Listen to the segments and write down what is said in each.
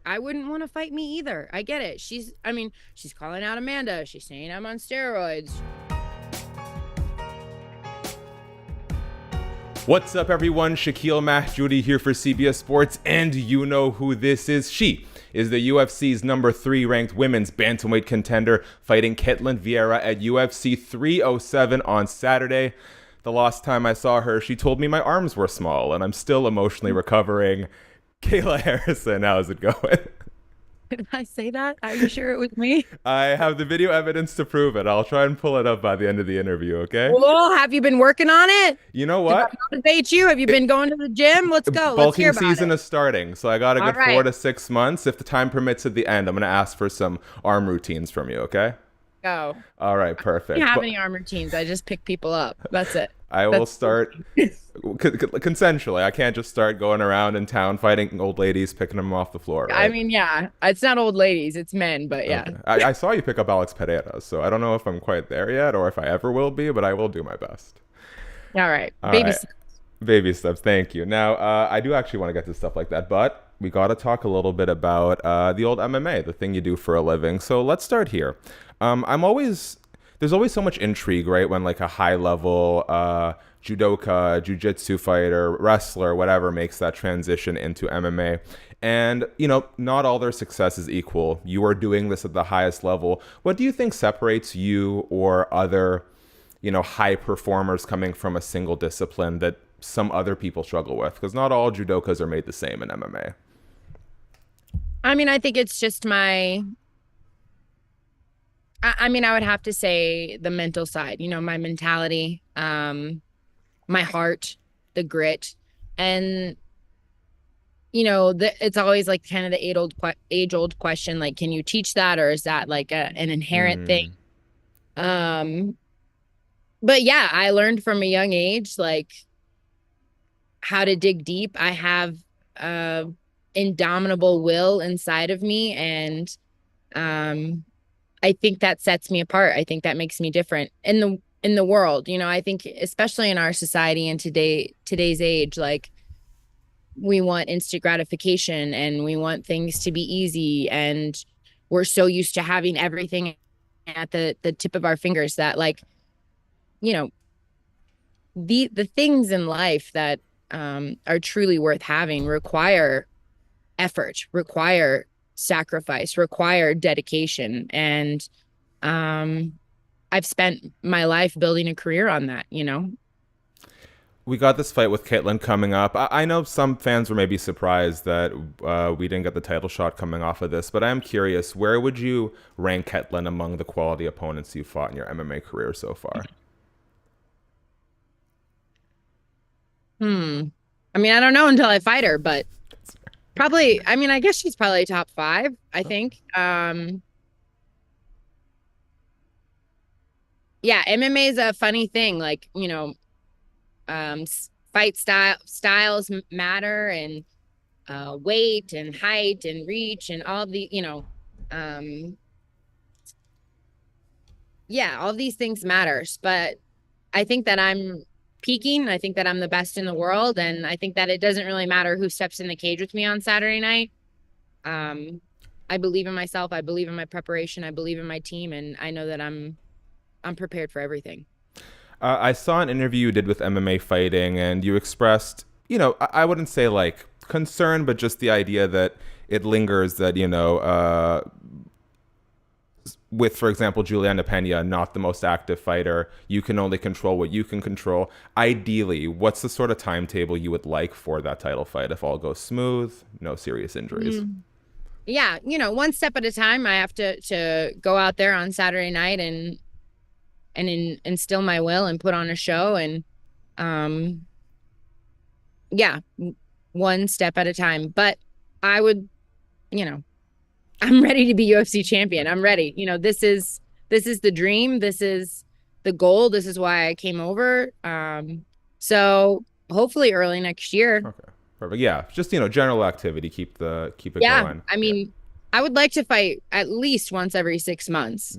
I wouldn't want to fight me either. I get it. I mean, she's calling out Amanda. She's saying I'm on steroids. What's up, everyone? Shakiel Mahjouri here for CBS Sports, and you know who this is. She is the UFC's number 3 ranked women's bantamweight contender, fighting Ketlen Vieira at UFC 307 on Saturday. The last time I saw her, she told me my arms were small, and I'm still emotionally recovering. Kayla Harrison, how's it going? Did I say that? Are you sure it was me? I have the video evidence to prove it. I'll try and pull it up by the end of the interview, okay? Well, have you been working on it? You know Did what? that motivate you? Have you been going to the gym? Let's go. Let's hear Bulking about season it. is starting, so I got a All good right. 4 to 6 months. If the time permits at the end, I'm going to ask for some arm routines from you, okay? Go. All right, I perfect. don't have any arm routines. I just pick people up. That's it. I will start consensually. I can't just start going around in town fighting old ladies, picking them off the floor, I right? mean, yeah, it's not old ladies, it's men, but yeah. Okay. I saw you pick up Alex Pereira, so I don't know if I'm quite there yet or if I ever will be, but I will do my best. All right. All Baby right. Baby steps. Thank you. Now, I do actually want to get to stuff like that, but we got to talk a little bit about the old MMA, the thing you do for a living. So let's start here. There's always so much intrigue, right? When like a high level judoka, jiu-jitsu fighter, wrestler, whatever makes that transition into MMA. And, you know, not all their success is equal. You are doing this at the highest level. What do you think separates you or other, you know, high performers coming from a single discipline that some other people struggle with? Because not all judokas are made the same in MMA. I mean, I think it's just I mean, I would have to say the mental side, you know, my mentality, my heart, the grit, and you know, it's always like kind of the age old question, like, can you teach that, or is that like an inherent thing? Mm, Um, but yeah, I learned from a young age, like how to dig deep. I have uh indomitable will inside of me, and um I think that sets me apart. I think that makes me different in the world. You know, I think especially in our society and today's age, like we want instant gratification and we want things to be easy, and we're so used to having everything at the tip of our fingers that, like, you know, the things in life that are truly worth having require effort, require sacrifice, require dedication. And I've spent my life building a career on that, you know? we got this fight with Ketlen coming up. I know some fans were maybe surprised that we didn't get the title shot coming off of this, but I am curious, where would you rank Ketlen among the quality opponents you fought in your MMA career so far? Hmm. I mean, I don't know until I fight her, but probably, I mean, I guess she's probably top 5, I think. Yeah, MMA is a funny thing. Like, you know, fight styles matter, and weight and height and reach and all the, you know, um, yeah, all these things matters. But I think that I'm peaking. I think that I'm the best in the world, and I think that it doesn't really matter who steps in the cage with me on Saturday night. Um, I believe in myself. I believe in my preparation. I believe in my team, and I know that I'm prepared for everything. I saw an interview you did with MMA Fighting, and you expressed, you know, I wouldn't say like concern, but just the idea that it lingers that, you know, with, for example, Julianna Pena, not the most active fighter, you can only control what you can control. Ideally, what's the sort of timetable you would like for that title fight if all goes smooth, no serious injuries? Yeah, you know, one step at a time. I have to go out there on Saturday night and instill my will and put on a show, and um yeah, one step at a time. But I would, you know, I'm ready to be UFC champion. I'm ready. You know, this is the dream. This is the goal. This is why I came over. So hopefully early next year. Okay, perfect. Yeah, just, you know, general activity, keep it Yeah. going. I Yeah. mean, I would like to fight at least once every 6 months.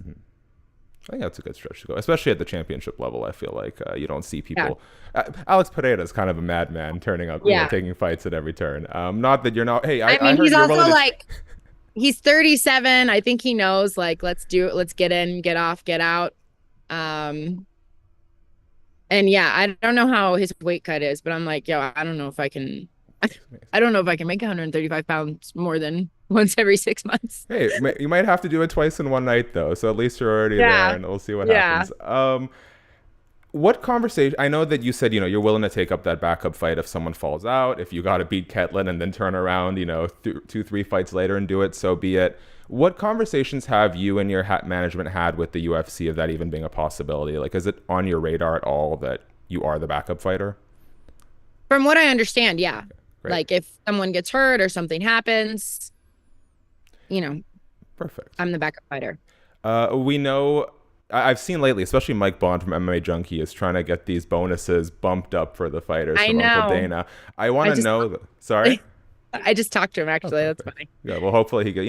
I think that's a good stretch to go, especially at the championship level. I feel like you don't see Yeah. people. Alex Pereira is kind of a madman, turning up, you know, Yeah. taking fights at every turn. Not that you're not. Hey, I I mean, heard he's you're also willing to. like he's 37. I think he knows, like, let's do it. Let's get in, get off, get out. Um, and yeah, I don't know how his weight cut is, but I'm like, yo, I don't know if I can, I don't know if I can make 135 pounds more than once every 6 months. Hey, you might have to do it twice in one night though, so at least you're already there, Yeah. and we'll see what Yeah. happens. What conversation? I know that you said you're willing to take up that backup fight if someone falls out. If you got to beat Ketlen and then turn around, 2, 3 fights later and do it, so be it. What conversations have you and your management had with the UFC of that even being a possibility? Like, is it on your radar at all that you are the backup fighter? From what I understand, yeah. Great, Like if someone gets hurt or something happens, you know, perfect. I'm the backup fighter. We know. I've seen lately, especially Mike Bond from MMA Junkie is trying to get these bonuses bumped up for the fighters I from Uncle know. Dana. I want I to just know. Sorry. I just talked to him Oh, actually. That's perfect. funny. Yeah. Well, hopefully he get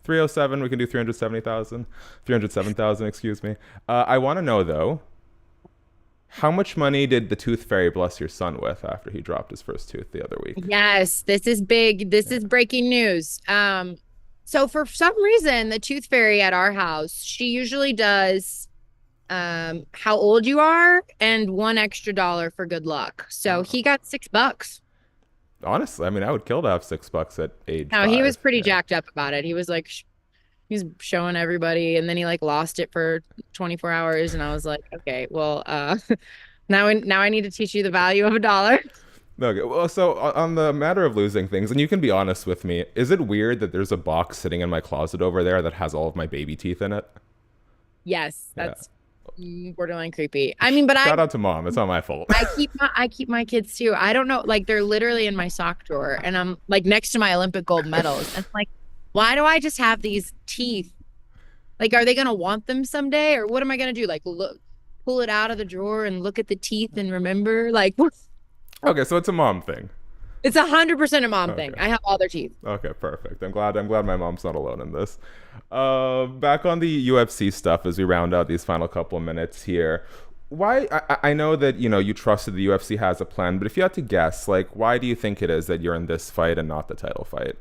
307. We can do 370,000, 307,000. Excuse me. I want to know though, how much money did the Tooth Fairy bless your son with after he dropped his first tooth the other week? Yes, this is big. This Yeah. is breaking news. So for some reason, the tooth fairy at our house, she usually does how old you are and one extra dollar for good luck. So he got $6. Honestly, I mean, I would kill to have $6 at age Now he was 5. pretty Yeah. jacked up about it. He was like, he's showing everybody, and then he like lost it for 24 hours, and I was like, okay, well, now I need to teach you the value of a dollar. Okay. Well, so on the matter of losing things, and you can be honest with me, is it weird that there's a box sitting in my closet over there that has all of my baby teeth in it? Yes, Yeah. that's borderline creepy. I mean, but Shout out to mom. It's not my fault. I keep my kids too. I don't know, like they're literally in my sock drawer, and I'm like next to my Olympic gold medals, and I'm like, why do I just have these teeth? Like, are they gonna want them someday, or what am I gonna do? Like, look, pull it out of the drawer and look at the teeth and remember? Like, Okay, so it's a mom thing. it's 100% a mom thing. Okay. I have all their teeth. Okay, perfect. I'm glad my mom's not alone in this. Back on the UFC stuff as we round out these final couple of minutes here. Why I know that you trusted the UFC has a plan, but if you had to guess, like, why do you think it is that you're in this fight and not the title fight?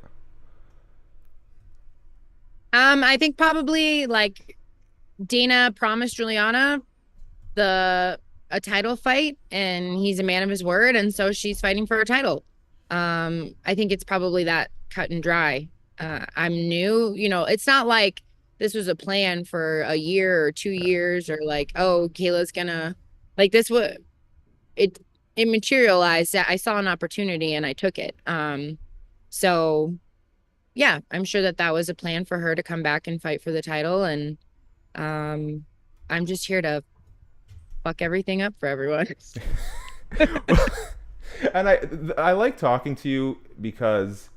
I think probably like Dana promised Julianna the a title fight, and he's a man of his word, and so she's fighting for a title. I think it's probably that cut and dry. I'm new, it's not like this was a plan for a year or 2 years, or like, oh, Kayla's gonna like this. What it it materialized. I saw an opportunity and I took it. So yeah, I'm sure that that was a plan for her to come back and fight for the title, and um, I'm just here to fuck everything up for everyone. And I like talking to you because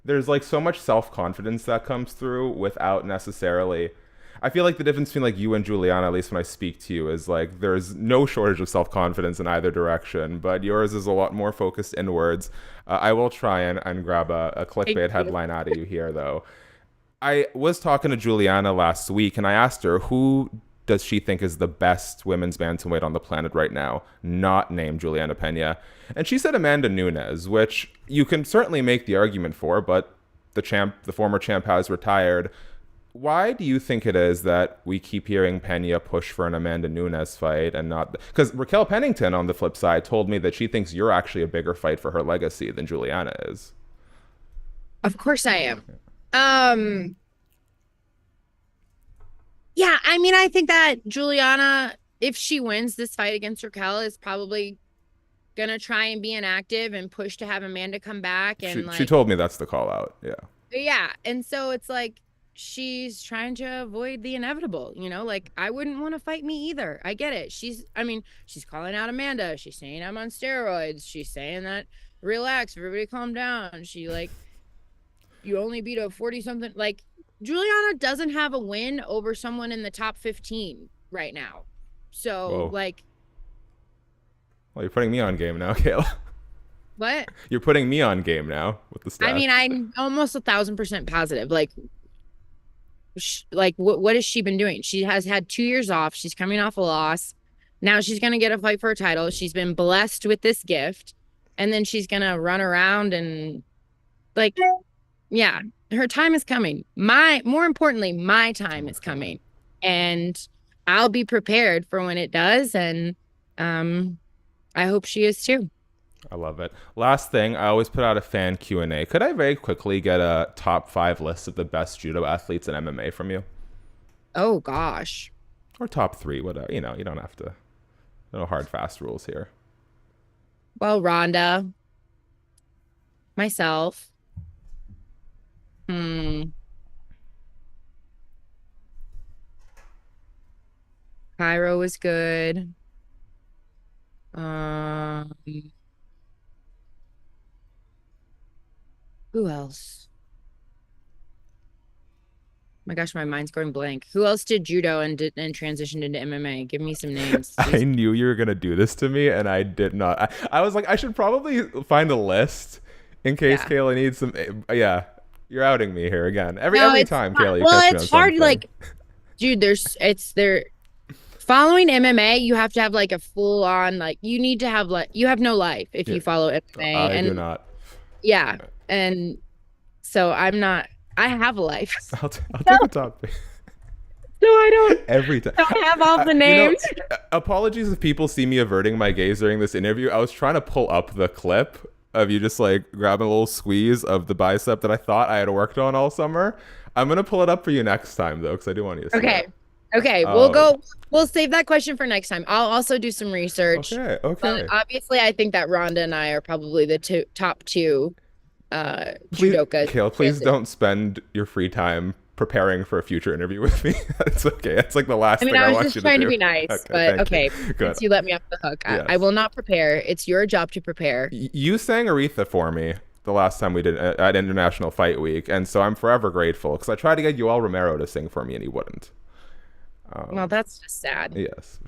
there's like so much self-confidence that comes through without necessarily. I feel like the difference between like you and Juliana, at least when I speak to you, is like there's no shortage of self-confidence in either direction, but yours is a lot more focused inwards. I will try and grab a Thank clickbait you. headline out of you here though. I was talking to Juliana last week and I asked her who does she think is the best women's bantamweight on the planet right now, not named Julianna Pena. And she said Amanda Nunes, which you can certainly make the argument for, but the former champ has retired. Why do you think it is that we keep hearing Pena push for an Amanda Nunes fight and not? Because Raquel Pennington, on the flip side, told me that she thinks you're actually a bigger fight for her legacy than Juliana is. Of course I am. Um, yeah, I mean, I think that Juliana, if she wins this fight against Raquel, is probably gonna try and be inactive and push to have Amanda come back, and She like, told me that's the call out. Yeah. yeah, and so it's like she's trying to avoid the inevitable, like I wouldn't want to fight me either. I get it. I mean, she's calling out Amanda. She's saying I'm on steroids. She's saying that relax, everybody calm down. She like, you only beat a 40 something. Like, Juliana doesn't have a win over someone in the top 15 right now. So, Whoa. like, Well, you're putting me on game now, Kayla. what? You're putting me on game now with the I mean, stats. I'm almost 1,000% positive. Like, what has she been doing? She has had 2 years off. She's coming off a loss. Now she's going to get a fight for a title. She's been blessed with this gift. And then she's going to run around and, like, yeah. her time is coming. More importantly, my time is coming. And I'll be prepared for when it does. And I hope she is too. I love it. Last thing, I always put out a fan Q&A. Could I very quickly get a top 5 list of the best judo athletes in MMA from you? Oh gosh. Or top 3, whatever. You don't have to. No hard, fast rules here. Well, Rhonda, myself. Hmm. Cairo was good. Um, who else? My gosh, my mind's going blank. Who else did judo and transitioned into MMA? Give me some names. I knew you were going to do this to me, and I did not. I was like, I should probably find a list in case Yeah. Kayla needs some. Yeah, you're outing me here again. Every No, every it's time, not. Kayla, you Well, catch me on it's hard. something. Like, dude, following MMA. You have to have like a full on like. You need to have like you have no life if Yeah, you follow MMA, I do and not. yeah, and so I'm not. I have a life. I'll No, take the top. so I Every time. don't have all the You know, names. apologies if people see me averting my gaze during this interview. I was trying to pull up the clip of you just like grabbing a little squeeze of the bicep that I thought I had worked on all summer. I'm gonna pull it up for you next time though, because I do want you to see Okay. it. Okay, Um, we'll save that question for next time. I'll also do some research. okay, But okay. obviously I think that Rhonda and I are probably the top two Please, judokas. Kale, please don't spend your free time preparing for a future interview with me. It's okay. It's like the I last mean, thing I I was want just you to trying to do. be nice, Okay, but thank you. okay, Good. since you let me off the hook, I Yes. will not prepare. It's your job to prepare. You sang Aretha for me the last time we did at International Fight Week, and so I'm forever grateful because I tried to get Yoel Romero to sing for me, and he wouldn't. Well, that's just sad. Yes.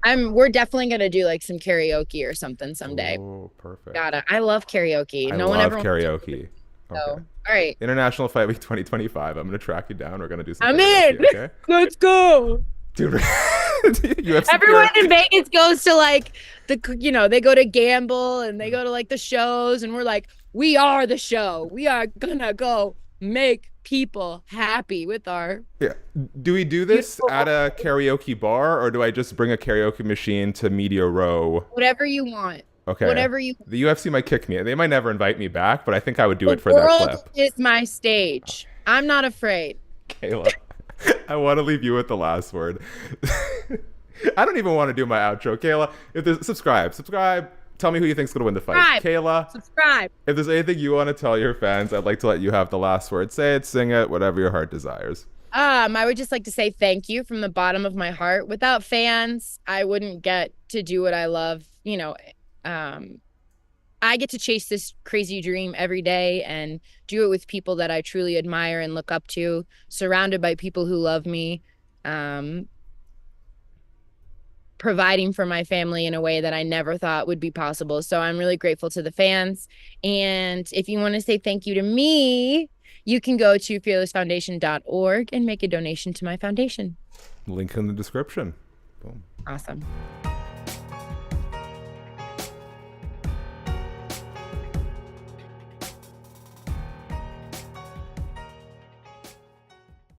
We're definitely gonna do like some karaoke or something someday. Oh, perfect. Gotta. I love karaoke. I No one ever love wants to do it, karaoke. so. Okay. All right. International Fight Week 2025. I'm gonna track you down. We're gonna do some I'm in. karaoke. Okay, Let's go. dude. UFC Everyone in karaoke. Vegas goes to like they go to gamble and they go to like the shows, and we're like, we are the show. We are gonna go make people happy with our Yeah. Do we do this beautiful at a karaoke bar, or do I just bring a karaoke machine to Media Row? whatever you want. Okay. Whatever you The UFC might kick me. They might never invite me back, but I think I would do The it for their world clip. is my stage. I'm not afraid. Kayla, I want to leave you with the last word. I don't even want to do my outro. Kayla, if there's subscribe. Tell me who you think's gonna win the fight. Subscribe. Kayla, Subscribe. if there's anything you want to tell your fans, I'd like to let you have the last word. Say it, sing it, whatever your heart desires. I would just like to say thank you from the bottom of my heart. Without fans, I wouldn't get to do what I love. I get to chase this crazy dream every day and do it with people that I truly admire and look up to, surrounded by people who love me, providing for my family in a way that I never thought would be possible. So I'm really grateful to the fans. And if you want to say thank you to me, you can go to fearlessfoundation.org and make a donation to my foundation. Link in the description. Boom. Awesome.